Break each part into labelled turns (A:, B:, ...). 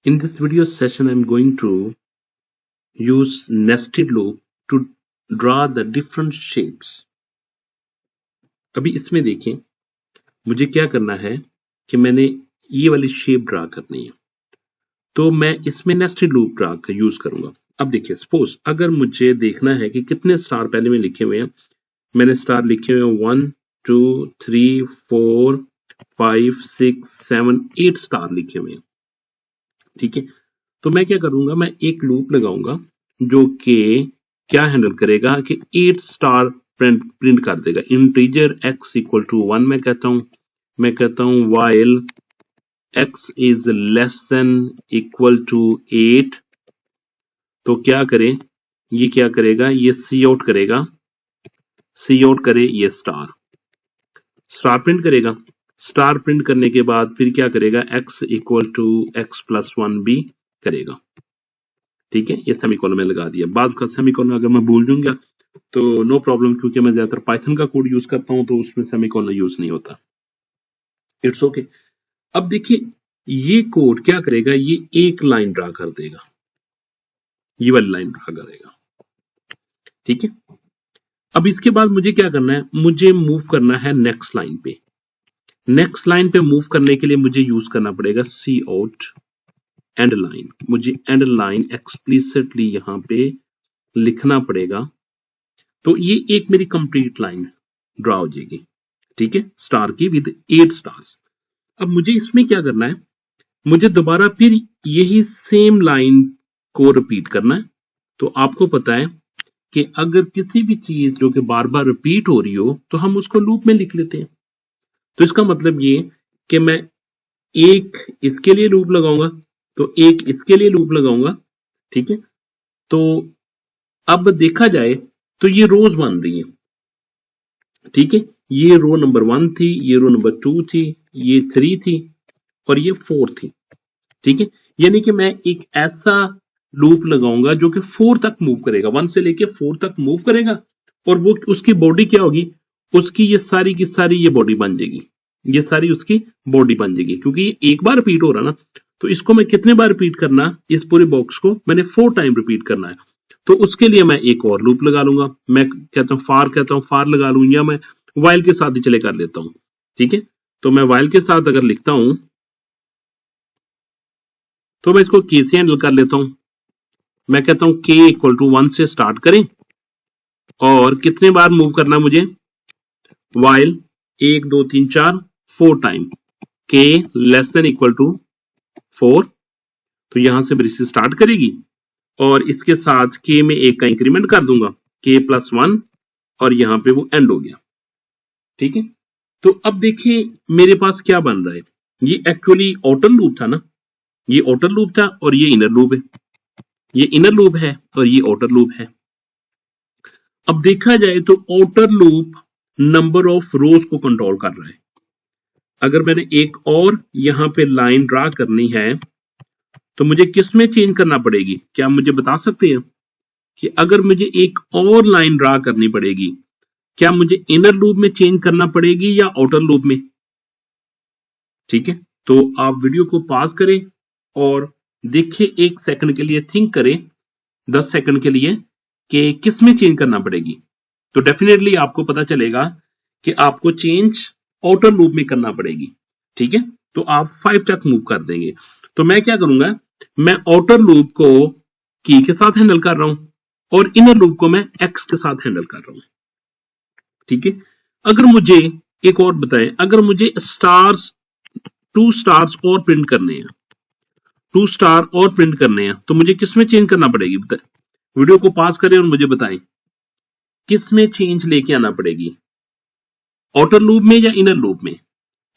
A: In this video session, I'm going to use nested loop to draw the different shapes. अभी इसमें देखें, मुझे क्या करना है कि मैंने ये वाली शेप ड्रा करनी है, तो मैं इसमें नेस्टेड लूप ड्रा का यूज करूंगा। अब देखिए, सपोज अगर मुझे देखना है कि कितने स्टार पहले में लिखे हुए हैं, मैंने स्टार लिखे हुए हैं 1 2 3 4 5 6 7 8 स्टार लिखे हुए हैं। ठीक है, तो मैं क्या करूंगा, मैं एक लूप लगाऊंगा जो कि क्या हैंडल करेगा कि 8 स्टार प्रिंट कर देगा। इंटीजर x इक्वल टू 1 मैं कहता हूं while x is less than equal to 8, तो क्या करें, ये क्या करेगा, ये सी आउट करे ये स्टार प्रिंट करेगा। स्टार प्रिंट करने के बाद फिर क्या करेगा, x equal to x plus 1 भी करेगा। ठीक है, ये सेमीकोलन में लगा दिया। बाद का सेमीकोलन अगर मैं भूल जाऊंगा तो नो प्रॉब्लम, क्योंकि मैं ज्यादातर पाइथन का कोड यूज करता हूं तो उसमें सेमीकोलन यूज नहीं होता। It's okay. अब देखिए, ये कोड क्या करेगा, ये एक लाइन ड्रा कर देगा, ये वाली लाइन ड्रा करेगा। ठीक है, अब इसके बाद मुझे क्या करना है, मुझे मूव करना है नेक्स्ट लाइन पे। नेक्स्ट लाइन पे मूव करने के लिए मुझे यूज करना पड़ेगा सी आउट एंड लाइन। मुझे एंड लाइन एक्सप्लिसिटली यहां पे लिखना पड़ेगा, तो ये एक मेरी कंप्लीट लाइन ड्रा हो जाएगी। ठीक है, स्टार की विद 8 स्टार्स। अब मुझे इसमें क्या करना है, मुझे दोबारा फिर यही सेम लाइन को रिपीट करना है। तो आपको पता है कि अगर किसी भी चीज जो कि बार बार रिपीट हो रही हो तो हम उसको लूप में लिख लेते हैं। तो इसका मतलब ये कि मैं एक इसके लिए लूप लगाऊंगा, तो एक इसके लिए लूप लगाऊंगा। ठीक है, तो अब देखा जाए तो ये रोज बन रही है। ठीक है, ये रो नंबर 1 थी, ये रो नंबर 2 थी, ये 3 थी और ये 4 थी। ठीक है, यानी कि मैं एक ऐसा लूप लगाऊंगा जो कि 4 तक मूव करेगा, 1 से लेके 4 तक मूव करेगा। और वो उसकी बॉडी क्या होगी, उसकी ये सारी की सारी ये बॉडी बन जाएगी, ये सारी उसकी बॉडी बन जाएगी। क्योंकि ये एक बार रिपीट हो रहा ना, तो इसको मैं कितने बार रिपीट करना, इस पूरे बॉक्स को मैंने 4 टाइम रिपीट करना है। तो उसके लिए मैं एक और लूप लगा लूंगा। मैं कहता हूं फार लगा लूं, या मैं वाइल के साथ ही चले कर लेता हूं। ठीक है, तो मैं वाइल के साथ अगर लिखता हूं तो मैं इसको के से हैंडल कर लेता हूं। मैं कहता हूं के इक्वल टू 1 से स्टार्ट करें और कितने बार मूव करना मुझे, वाइल 1 2 3 4 4 टाइम, के लेस देन इक्वल टू 4। तो यहां से मेरी स्टार्ट करेगी और इसके साथ के में एक का इंक्रीमेंट कर दूंगा, के प्लस 1, और यहां पे वो एंड हो गया। ठीक है, तो अब देखिए मेरे पास क्या बन रहा है, ये एक्चुअली आउटर लूप था ना, ये आउटर लूप था और ये इनर लूप है, ये इनर लूप है और ये आउटर लूप है। अब देखा जाए तो आउटर लूप नंबर ऑफ रोज को कंट्रोल कर रहा है। अगर मैंने एक और यहां पे लाइन ड्रा करनी है तो मुझे किस में चेंज करना पड़ेगी, क्या मुझे बता सकते हैं कि अगर मुझे एक और लाइन ड्रा करनी पड़ेगी, क्या मुझे इनर लूप में चेंज करना पड़ेगी या आउटर लूप में? ठीक है, तो आप वीडियो को पॉज करें और देखिए, 1 सेकंड के लिए थिंक करें, 10 सेकंड के लिए, कि किस में चेंज करना पड़ेगी। तो डेफिनेटली आपको पता चलेगा कि आपको चेंज आउटर लूप में करना पड़ेगी। ठीक है, तो आप 5 तक मूव कर देंगे। तो मैं क्या करूंगा, मैं आउटर लूप को की के साथ हैंडल कर रहा हूं और इनर लूप को मैं एक्स के साथ हैंडल कर रहा हूं। ठीक है, अगर मुझे एक और बताएं, अगर मुझे स्टार्स 2 स्टार्स और प्रिंट करने हैं, 2 स्टार और प्रिंट करने हैं, तो मुझे किस में चेंज करना पड़ेगी? वीडियो को पास करें और मुझे बताएं किस में चेंज लेके आना पड़ेगी, आउटर लूप में या इनर लूप में?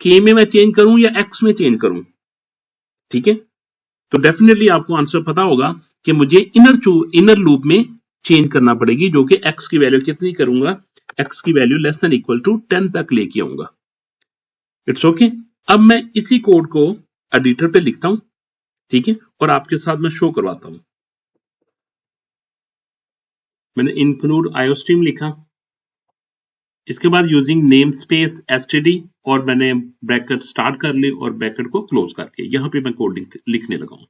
A: के में मैं चेंज करूं या एक्स में चेंज करूं? ठीक है, तो डेफिनेटली आपको आंसर पता होगा कि मुझे इनर लूप में चेंज करना पड़ेगी, जो कि एक्स की वैल्यू कितनी करूंगा, एक्स की value less than equal to 10 तक लेके आऊंगा। It's okay. अब मैं इसी कोड को एडिटर पे लिखता हूं, ठीक है, और आपके साथ मैं शो करवाता हूं। मैंने इंक्लूड आईओस्ट्रीम लिखा, इसके बाद यूजिंग नेम स्पेस एसटीडी, और मैंने ब्रैकेट स्टार्ट कर ली और ब्रैकेट को क्लोज करके यहां पे मैं कोडिंग लिखने लगा हूं।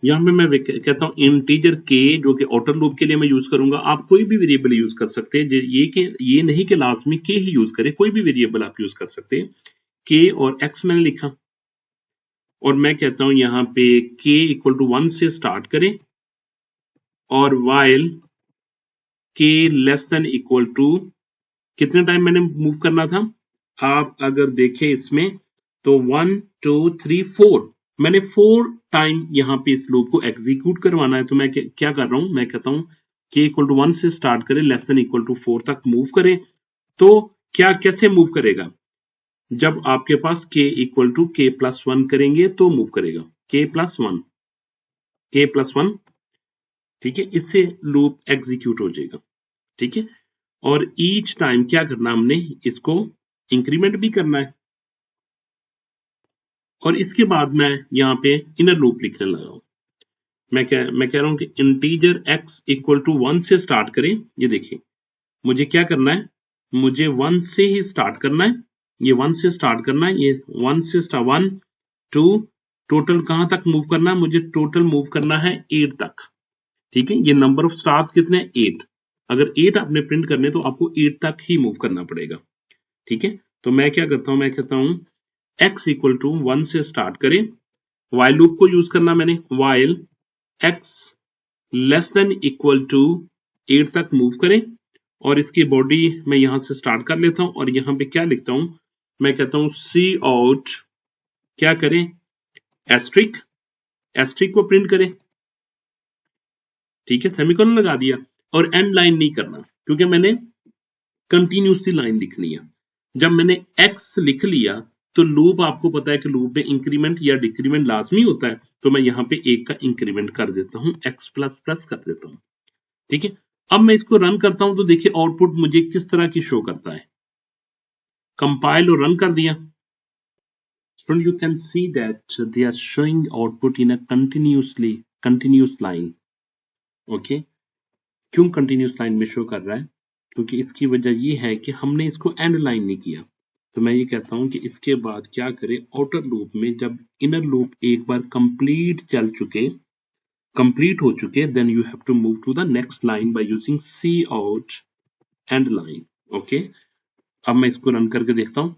A: यहाँ पे मैं कहता हूँ इंटीजर के, जो कि आउटर लूप के लिए मैं यूज करूंगा। आप कोई भी वेरिएबल यूज कर सकते हैं, ये नहीं कि लाजमी के ही यूज करें, कोई भी वेरिएबल आप यूज कर सकते हैं। के और एक्स मैंने लिखा, और मैं कहता हूं यहाँ पे के इक्वल टू 1 से स्टार्ट करें, और वाइल के लेस देन इक्वल टू, कितने टाइम मैंने मूव करना था, आप अगर देखें इसमें तो 1 2 3 4, मैंने 4 टाइम यहाँ पे इस लूप को एग्जीक्यूट करवाना है। तो मैं क्या कर रहा हूं, मैं कहता हूं के इक्वल टू 1 से स्टार्ट करें, लेस देन इक्वल टू 4 तक मूव करें। तो क्या कैसे मूव करेगा, जब आपके पास के इक्वल टू के प्लस 1 करेंगे तो मूव करेगा, के प्लस 1, ठीक है, इससे लूप एग्जीक्यूट हो जाएगा, ठीक है। और ईच टाइम क्या करना, हमने इसको इंक्रीमेंट भी करना है। और इसके बाद मैं यहाँ पे इनर लूप लिखने लगा हूं। मैं कह रहा हूं कि इंटीजर x इक्वल टू 1 से स्टार्ट करें। ये देखिए मुझे क्या करना है, मुझे 1 से ही स्टार्ट करना है, ये 1 से स्टार्ट करना है, ये 1 से स्टार्ट 1 2, टोटल कहां तक मूव करना है, मुझे टोटल मूव करना है 8 तक, ठीक है। ये नंबर ऑफ स्टार्स कितने हैं, 8। अगर 8 आपने प्रिंट करने तो आपको 8 तक ही मूव करना पड़ेगा, ठीक है। तो मैं क्या करता हूं, मैं कहता हूं x इक्वल टू 1 से स्टार्ट करें, वाइल लूप को यूज करना मैंने, while x less than equal to 8 तक मूव करें, और इसकी बॉडी मैं यहां से स्टार्ट कर लेता हूं, और यहां पे क्या लिखता हूं, मैं कहता हूं सी आउट, क्या करें, एस्ट्रिक को प्रिंट करें, ठीक है, सेमीकोलन लगा दिया। और एंड लाइन नहीं करना, क्योंकि मैंने कंटिन्यूसली लाइन लिखनी है। जब मैंने x लिख लिया तो लूप, आपको पता है कि लूप में इंक्रीमेंट या डिक्रीमेंट लाजमी होता है, तो मैं यहाँ पे 1 का इंक्रीमेंट कर देता हूँ, x प्लस प्लस कर देता हूँ, ठीक है। अब मैं इसको रन करता हूं तो देखिए आउटपुट मुझे किस तरह की शो करता है। कंपाइल और रन कर दिया, student you can see that they are showing output in a continuous line. Okay, क्यों कंटिन्यूस लाइन में शो कर रहा है, क्योंकि इसकी वजह ये है कि हमने इसको एंड लाइन नहीं किया। तो मैं ये कहता हूं कि इसके बाद क्या करें, आउटर लूप में जब इनर लूप एक बार कंप्लीट हो चुके, then you have to move to the next line by using cout end line. Okay, अब मैं इसको रन करके देखता हूं,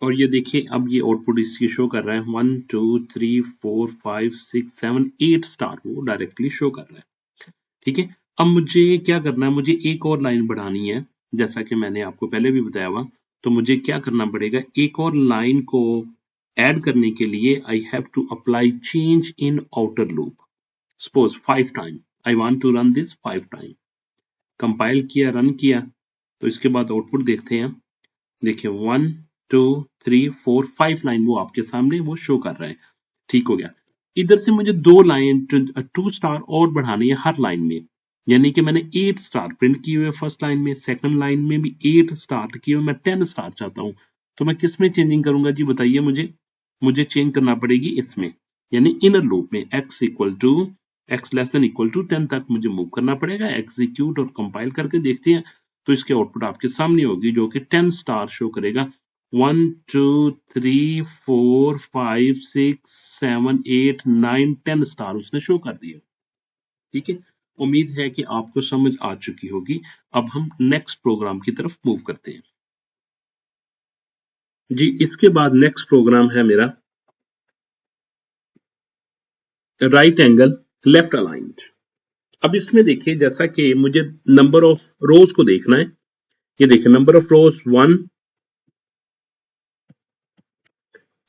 A: और ये देखिए अब ये आउटपुट इसकी शो कर रहा है 1 2 3 4 5 6 7 8 स्टार, वो डायरेक्टली शो कर रहा है, ठीक है। अब मुझे क्या करना है, मुझे एक और लाइन बढ़ानी है, जैसा कि मैंने आपको पहले भी बताया हुआ। तो मुझे क्या करना पड़ेगा, एक और लाइन को ऐड करने के लिए I have to apply change in outer loop, suppose 5 time, I want to run this 5 time. Compile किया, रन किया, तो इसके बाद आउटपुट देखते हैं। देखिए 1 2 3 4 5 लाइन वो आपके सामने वो शो कर रहा है, ठीक हो गया। इधर से मुझे 2 लाइन 2 स्टार और बढ़ानी है हर लाइन में, यानी कि मैंने 8 स्टार प्रिंट किए हुए फर्स्ट लाइन में, सेकंड लाइन में भी 8 स्टार किए हुए, मैं 10 स्टार चाहता हूं। तो मैं किस में चेंजिंग करूंगा जी, बताइए मुझे चेंज करना पड़ेगी इसमें, यानी इनर लूप में x less than equal to 10 तक मुझे मूव करना पड़ेगा। एग्जीक्यूट और कंपाइल करके देखते हैं, तो इसके आउटपुट आपके सामने होगी, जो कि 10 स्टार शो करेगा। 1 2 3 4 5 6 7 8 9 10 स्टार उसने शो कर दिया, ठीक है। उम्मीद है कि आपको समझ आ चुकी होगी। अब हम नेक्स्ट प्रोग्राम की तरफ मूव करते हैं जी। इसके बाद नेक्स्ट प्रोग्राम है मेरा राइट एंगल लेफ्ट अलाइंड। अब इसमें देखिए, जैसा कि मुझे नंबर ऑफ रोज को देखना है, ये देखिए नंबर ऑफ रोज 1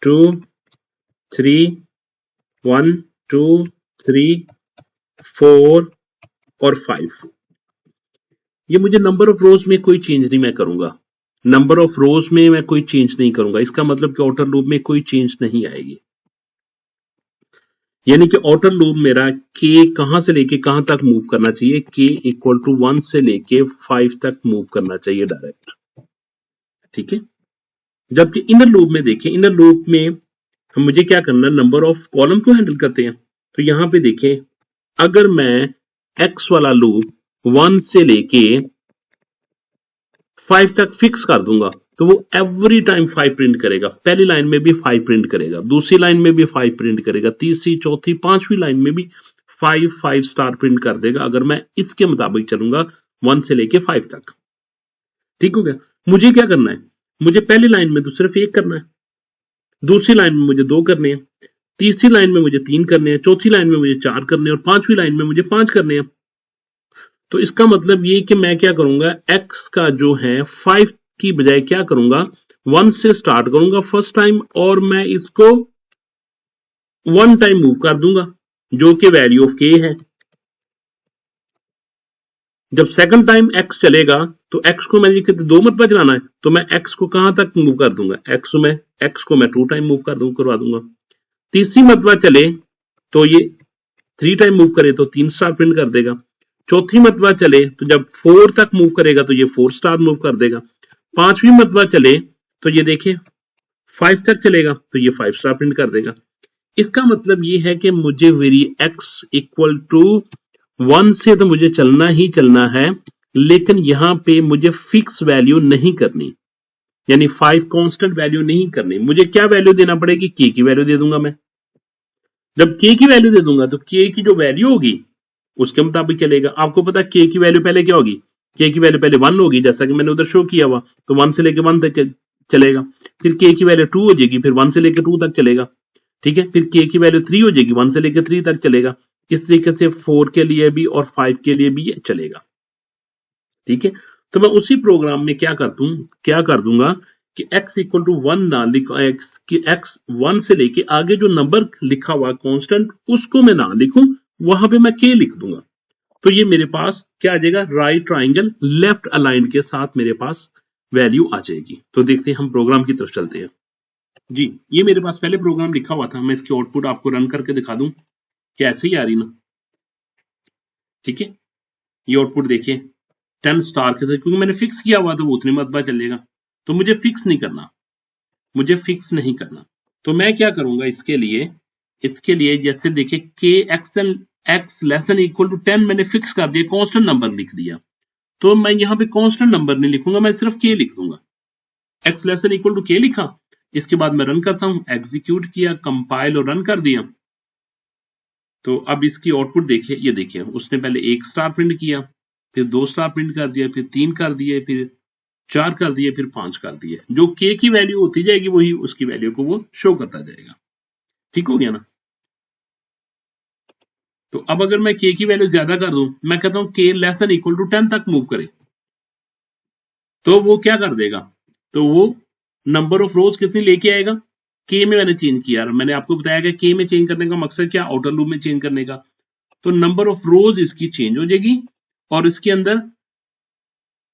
A: 2 3 1 2 3 4 और 5। ये मुझे नंबर ऑफ रोज में कोई चेंज नहीं मैं करूंगा, नंबर ऑफ रोज में मैं कोई चेंज नहीं करूंगा, इसका मतलब कि आउटर लूप में कोई चेंज नहीं आएगी। यानी कि आउटर लूप मेरा के कहां से लेके कहां तक मूव करना चाहिए, के इक्वल टू 1 से लेके 5 तक मूव करना चाहिए डायरेक्ट, ठीक है। जबकि इनर लूप में देखिए, इनर लूप में मुझे क्या करना है, नंबर ऑफ कॉलम को हैंडल करते हैं। तो यहां पे देखें, अगर मैं एक्स वाला लूप 1 से लेके 5 तक फिक्स कर दूंगा, तो वो एवरी टाइम 5 प्रिंट करेगा। पहली लाइन में भी 5 प्रिंट करेगा, दूसरी लाइन में भी 5 प्रिंट करेगा, तीसरी, चौथी, पांचवी लाइन में भी 5 स्टार प्रिंट कर देगा अगर मैं इसके मुताबिक चलूंगा 1 से लेके 5 तक। ठीक हो गया। मुझे क्या करना है, मुझे पहली लाइन में तो सिर्फ 1 करना है, दूसरी लाइन में मुझे 2 करने हैं, तीसरी लाइन में मुझे 3 करने हैं, चौथी लाइन में मुझे 4 करने हैं और पांचवी लाइन में मुझे 5 करने हैं। तो इसका मतलब ये कि मैं क्या करूंगा, x का जो है 5 की बजाय क्या करूंगा, 1 से स्टार्ट करूंगा फर्स्ट टाइम और मैं इसको 1 टाइम मूव कर दूंगा जो कि वैल्यू ऑफ k है। जब सेकंड टाइम x चलेगा तो x को मैं कहते 2 मरतबा चलाना है, तो मैं x को कहां तक मूव कर दूंगा, x को मैं 2 टाइम मूव करवा दूंगा। तीसरी मरतबा चले तो ये 3 टाइम मूव करे तो 3 स्टार प्रिंट कर देगा। चौथी मरतबा चले तो जब 4 तक मूव करेगा तो ये 4 स्टार मूव कर देगा। पांचवी मरतबा चले तो ये देखिए 5 तक चलेगा तो ये 5 स्टार प्रिंट कर देगा। इसका मतलब ये है कि मुझे वेरी x इक्वल टू 1 से तो मुझे चलना ही चलना है, लेकिन यहां पे मुझे फिक्स वैल्यू नहीं करनी, यानी 5 कांस्टेंट वैल्यू नहीं करनी। मुझे क्या वैल्यू देना पड़ेगी, k की वैल्यू दे दूंगा मैं। जब k की वैल्यू दे दूंगा तो k की जो वैल्यू होगी उसके मुताबिक चलेगा। आपको पता है k की वैल्यू पहले क्या होगी, k की वैल्यू पहले 1 होगी, जैसा कि मैंने उधर शो किया हुआ, तो 1 से लेके 1 तक चलेगा। फिर k की वैल्यू 2 हो जाएगी, फिर 1 से लेके 2 तक चलेगा। ठीक है, फिर k की वैल्यू 3 हो जाएगी, 1 से लेके 3 तक चलेगा। इस तरीके से 4 के लिए भी और 5 के लिए भी ये चलेगा। ठीक है, तो मैं उसी प्रोग्राम में क्या कर दूंगा कि x इक्वल टू 1 ना लिखो, x 1 से लेके आगे जो नंबर लिखा हुआ कांस्टेंट उसको मैं ना लिखूं, वहां पे मैं k लिख दूंगा। तो ये मेरे पास क्या आ जाएगा, राइट ट्राइंगल लेफ्ट अलाइंड के साथ मेरे पास वैल्यू आ जाएगी। तो देखते हैं, हम प्रोग्राम की तरफ चलते हैं। जी, ये मेरे पास पहले प्रोग्राम लिखा हुआ था, मैं इसकी आउटपुट आपको रन करके दिखा दूं कि ऐसे ही आ रही ना। ठीक है, ये आउटपुट देखिए 10 स्टार के साथ, क्योंकि मैंने फिक्स किया हुआ था वो उतनी मरतबा चलेगा, तो मुझे फिक्स नहीं करना। तो मैं क्या करूंगा इसके लिए जैसे देखिए k x less than equal to 10 मैंने फिक्स कर दिया, कांस्टेंट नंबर लिख दिया। तो मैं यहां पे कांस्टेंट नंबर नहीं लिखूंगा, मैं सिर्फ k लिख दूंगा। x less than equal to k लिखा, इसके बाद मैं रन करता हूं, एग्जीक्यूट किया, कंपाइल और रन कर दिया। तो अब इसकी आउटपुट देखिए, ये देखिए उसने पहले 1 स्टार प्रिंट किया, फिर 2 स्टार प्रिंट कर दिया, फिर 3 कर दिए, फिर 4 कर दिए, फिर 5 कर दिए। जो k की वैल्यू होती जाएगी वही उसकी वैल्यू को वो शो करता जाएगा। ठीक हो गया ना। तो अब अगर मैं k की वैल्यू ज्यादा कर दूं, मैं कहता हूं k less than equal to 10 तक मूव करे, तो वो क्या कर देगा, तो वो नंबर ऑफ रोज कितनी लेके आएगा, k में मैंने चेंज किया, मैंने आपको बताया कि k में चेंज करने का मकसद क्या, आउटर लूप में चेंज करने का। तो नंबर ऑफ रोज इसकी चेंज हो जाएगी और इसके अंदर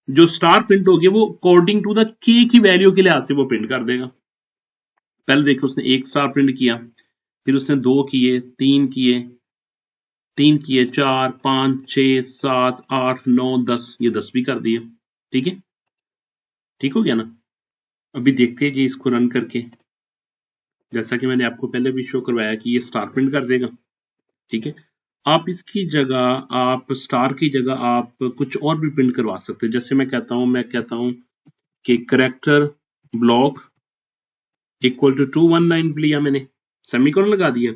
A: जो स्टार प्रिंट होगी वो अकॉर्डिंग टू द k की वैल्यू के लिहाज से वो प्रिंट कर देगा। पहले देखो उसने 1 स्टार प्रिंट किया, फिर उसने 2 किए, 3 किए, 4, 5, 6, 7, 8, 9, 10, ये 10 भी कर दिए। ठीक है, ठीक हो गया ना। अभी देखते हैं जी इसको रन करके, जैसा कि मैंने आपको पहले भी शो करवाया कि ये स्टार प्रिंट कर देगा। ठीक है, आप इसकी जगह, आप स्टार की जगह आप कुछ और भी प्रिंट करवा सकते हैं। जैसे मैं कहता हूं कि करेक्टर ब्लॉक इक्वल टू 219 लिया मैंने, सेमीकोलन लगा दिया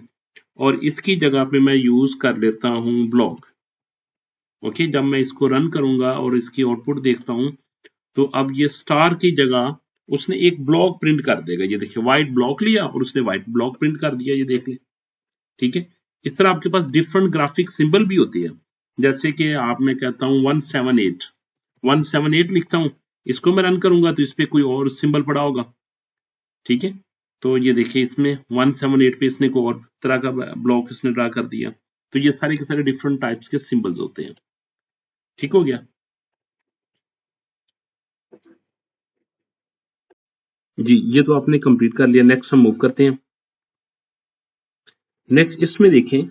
A: और इसकी जगह पे मैं यूज कर लेता हूं ब्लॉक। ओके, जब मैं इसको रन करूंगा और इसकी आउटपुट देखता हूं तो अब ये स्टार की जगह उसने एक ब्लॉक प्रिंट कर देगा। ये देखिए व्हाइट ब्लॉक लिया और उसने व्हाइट ब्लॉक प्रिंट कर दिया, ये देख ले। ठीक है, इस तरह आपके पास डिफरेंट ग्राफिक सिंबल भी होती है। जैसे कि आप, मैं कहता हूं 178 लिखता हूं, इसको मैं रन करूंगा तो इस पे कोई और सिंबल पड़ा होगा। ठीक है, तो ये देखिए इसमें 178 पे इसने कोई और तरह का ब्लॉक इसने ड्रा कर दिया। तो ये सारे के सारे डिफरेंट टाइप्स के सिंबल्स होते हैं। ठीक हो गया जी, ये तो आपने कंप्लीट कर लिया। नेक्स्ट हम मूव करते हैं। नेक्स्ट इसमें देखें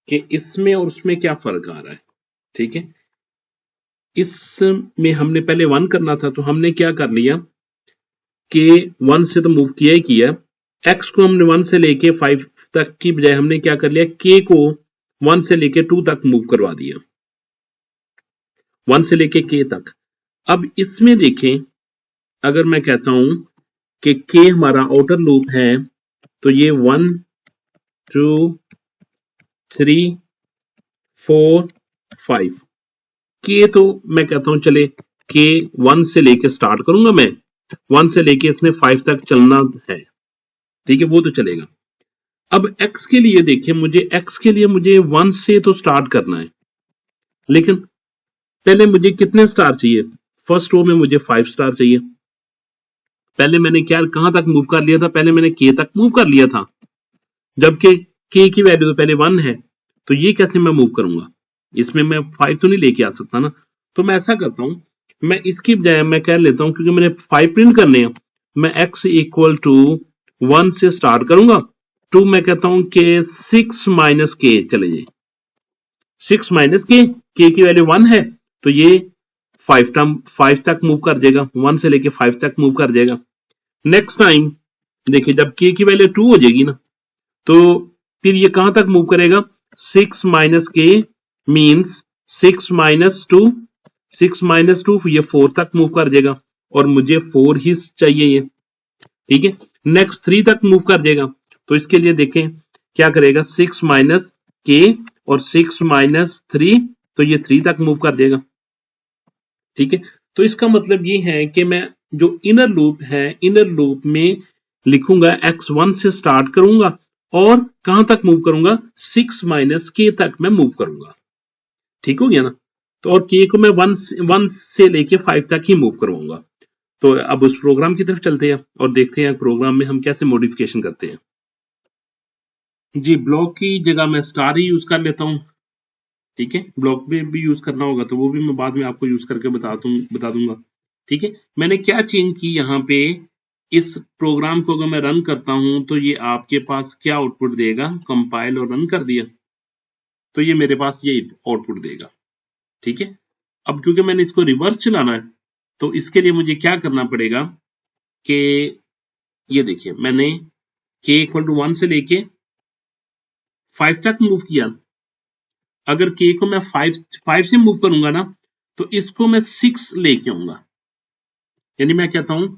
A: कि इसमें और उसमें क्या फर्क आ रहा है। ठीक है, इसमें हमने पहले 1 करना था, तो हमने क्या कर लिया कि 1 से तो मूव किया ही किया, x को हमने 1 से लेके 5 तक की बजाय हमने क्या कर लिया, k को 1 से लेके 2 तक मूव करवा दिया, 1 से लेके k तक। अब इसमें देखें अगर मैं कहता हूं कि के हमारा आउटर लूप है तो ये 1 2 3 4 5 के तो मैं कहता हूं चले के 1 से लेके स्टार्ट करूंगा मैं 1 से लेके इसने 5 तक चलना है, ठीक है, वो तो चलेगा। अब x के लिए देखिए, मुझे x के लिए मुझे 1 से तो स्टार्ट करना है, लेकिन पहले मुझे कितने स्टार चाहिए? फर्स्ट रो में मुझे 5 स्टार चाहिए। पहले मैंने क्या कहां तक मूव कर लिया था? पहले मैंने के तक मूव कर लिया था, जबकि के की वैल्यू तो पहले 1 है, तो ये कैसे मैं मूव करूंगा? इसमें मैं 5 तो नहीं लेके आ सकता ना। तो मैं ऐसा करता हूं, मैं इसकी बजाय मैं कह लेता हूं, क्योंकि मैंने 5 प्रिंट करने हैं, मैं x इक्वल टू 1 से स्टार्ट करूंगा, टू मैं कहता हूं कि 6 माइनस के चले जाए। 6 माइनस के की वैल्यू 1 है, तो ये 5 तक मूव कर जाएगा, 1 से लेके 5 तक मूव कर जाएगा। नेक्स्ट टाइम देखिए, जब के की वैल्यू 2 हो जाएगी ना, तो फिर ये कहां तक मूव करेगा? 6 माइनस के मीन्स 6 माइनस 2, 6 माइनस 2 ये 4 तक मूव कर जाएगा, और मुझे 4 ही चाहिए ये, ठीक है। नेक्स्ट 3 तक मूव कर जाएगा, तो इसके लिए देखें क्या करेगा, 6 माइनस के और 6 माइनस 3, तो ये 3 तक मूव कर देगा, ठीक है। तो इसका मतलब ये है कि मैं जो इनर लूप है, इनर लूप में लिखूंगा x1 से स्टार्ट करूंगा और कहां तक मूव करूंगा? 6 माइनस के तक मैं मूव करूंगा, ठीक हो गया ना। तो और के को मैं 1 से लेके 5 तक ही मूव करवाऊंगा। तो अब उस प्रोग्राम की तरफ चलते हैं और देखते हैं प्रोग्राम में हम कैसे मॉडिफिकेशन करते हैं। जी, ब्लॉक की जगह मैं स्टार ही यूज कर लेता हूं, ठीक है। ब्लॉक में भी यूज करना होगा तो वो भी मैं बाद में आपको यूज करके बता दूंगा, ठीक है। मैंने क्या चेंज की यहाँ पे, इस प्रोग्राम को अगर मैं रन करता हूं तो ये आपके पास क्या आउटपुट देगा? कंपाइल और रन कर दिया तो ये मेरे पास ये आउटपुट देगा, ठीक है। अब क्योंकि मैंने इसको रिवर्स चलाना है, तो इसके लिए मुझे क्या करना पड़ेगा कि ये देखिए, मैंने के इक्वल टू 1 से लेके 5 तक मूव किया। अगर के को मैं 5 से मूव करूंगा ना, तो इसको मैं 6 लेके आऊंगा, यानी मैं कहता हूं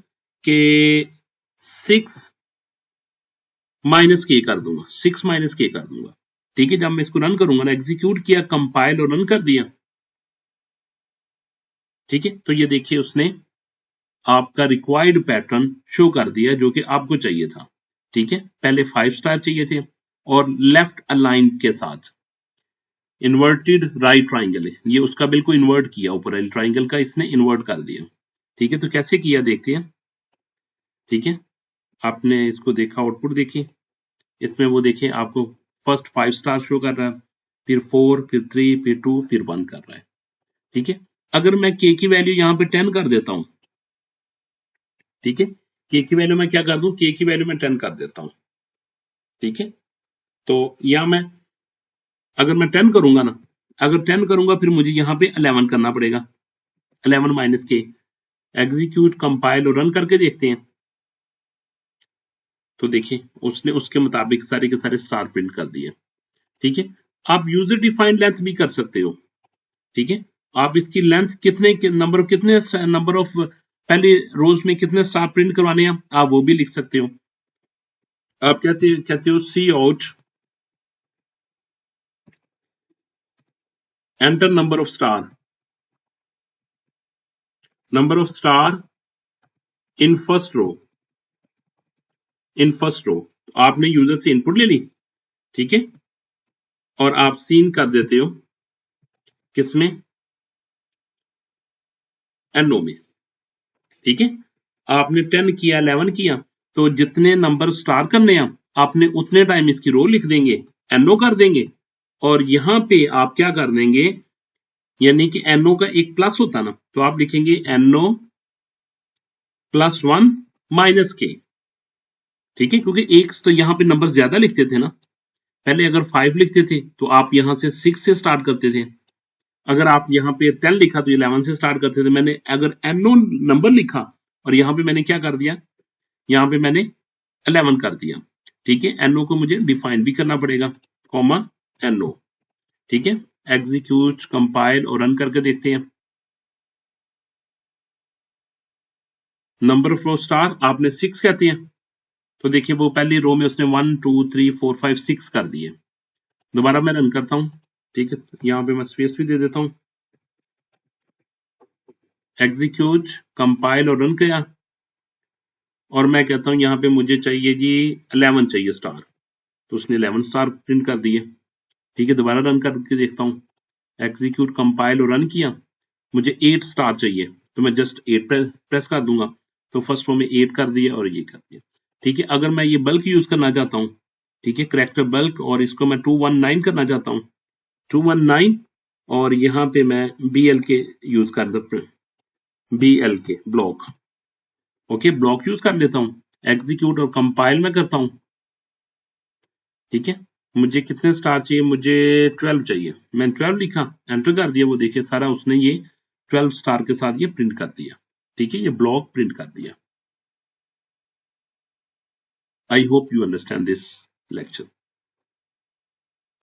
A: कि 6 माइनस के कर दूंगा, 6 माइनस के कर दूंगा, ठीक है। जब मैं इसको रन करूंगा ना, एग्जीक्यूट किया, कंपाइल और रन कर दिया, ठीक है, तो ये देखिए उसने आपका रिक्वायर्ड पैटर्न शो कर दिया जो कि आपको चाहिए था, ठीक है। पहले 5 स्टार चाहिए थे और लेफ्ट अलाइन के साथ इन्वर्टेड राइट ट्राइंगल है, ये उसका बिल्कुल इन्वर्ट किया, ऊपर वाले ट्राइंगल का इसने इन्वर्ट कर दिया, ठीक है। तो कैसे किया देखते हैं, ठीक है। आपने इसको देखा, आउटपुट देखिए, इसमें वो देखिए आपको फर्स्ट 5 स्टार शो कर रहा है, फिर 4, फिर 3, फिर 2, फिर 1 कर रहा है, ठीक है। अगर मैं के की वैल्यू यहाँ पे 10 कर देता हूं, ठीक है, के की वैल्यू मैं क्या कर दूं? के की वैल्यू मैं 10 कर देता हूं, ठीक है। तो यहां मैं अगर मैं 10 करूंगा ना, अगर 10 करूंगा फिर मुझे यहाँ पे 11 करना पड़ेगा, 11 माइनस के। एग्जीक्यूट, कंपाइल और रन करके देखते हैं, तो देखिए उसने उसके मुताबिक सारे के सारे स्टार प्रिंट कर दिए, ठीक है। आप यूजर डिफाइंड लेंथ भी कर सकते हो, ठीक है। आप इसकी लेंथ कितने नंबर ऑफ पहले रोज में कितने स्टार प्रिंट करवाने हैं आप वो भी लिख सकते हो। आप कहते हो C out enter number of star in first row. आपने यूजर से इनपुट ले ली, ठीक है, और आप सीन कर देते हो किसमें? एनओ में, ठीक है। आपने 10 किया, 11 किया, तो जितने नंबर स्टार करने हैं आपने उतने टाइम इसकी रो लिख देंगे, एनओ कर देंगे, और यहां पे आप क्या कर देंगे, यानी कि एनओ का एक प्लस होता ना, तो आप लिखेंगे एनओ +1 माइनस के, ठीक है। क्योंकि एक तो यहां पे नंबर ज्यादा लिखते थे ना, पहले अगर 5 लिखते थे तो आप यहां से 6 से स्टार्ट करते थे, अगर आप यहाँ पे 10 लिखा तो 11 से स्टार्ट करते थे। मैंने अगर एनओ नंबर लिखा और यहाँ पे मैंने क्या कर दिया, यहाँ पे मैंने 11 कर दिया, ठीक है। एनओ को मुझे डिफाइन भी करना पड़ेगा, कॉमा एनओ, ठीक है। एग्जीक्यूट, कंपाइल और रन करके देखते हैं, नंबर ऑफ रो स्टार आपने 6 कहती है, तो देखिए वो पहली रो में उसने 1 2 3 4 5 6 कर दिए। दोबारा मैं रन करता हूं, ठीक है, यहां पे मैं स्पेस भी दे देता हूं, एग्जीक्यूट, कंपाइल और रन किया, और मैं कहता हूं यहां पे मुझे चाहिए जी 11 चाहिए स्टार, तो उसने 11 स्टार प्रिंट कर दिए। ठीक है, दोबारा रन करके देखता हूं, एग्जीक्यूट, कंपाइल और रन किया, मुझे 8 स्टार चाहिए, तो मैं जस्ट 8 प्रेस कर दूंगा, तो फर्स्ट रो में 8 कर दिया और ये कर दिया। ठीक है, अगर मैं ये बल्क यूज करना चाहता हूं, ठीक है, करेक्टर बल्क, और इसको मैं 219 करना चाहता हूं, 219, और यहां पे मैं BLK यूज कर देता हूं, BLK block, okay, block use कर लेता हूं, एग्जीक्यूट और कंपाइल में करता हूं। ठीक है, मुझे कितने स्टार चाहिए, मुझे 12 चाहिए, मैंने 12 लिखा, एंटर कर दिया, वो देखिए सारा उसने ये 12 स्टार के साथ ये प्रिंट कर दिया। ठीक है, ये ब्लॉक प्रिंट कर दिया। I hope you understand this lecture.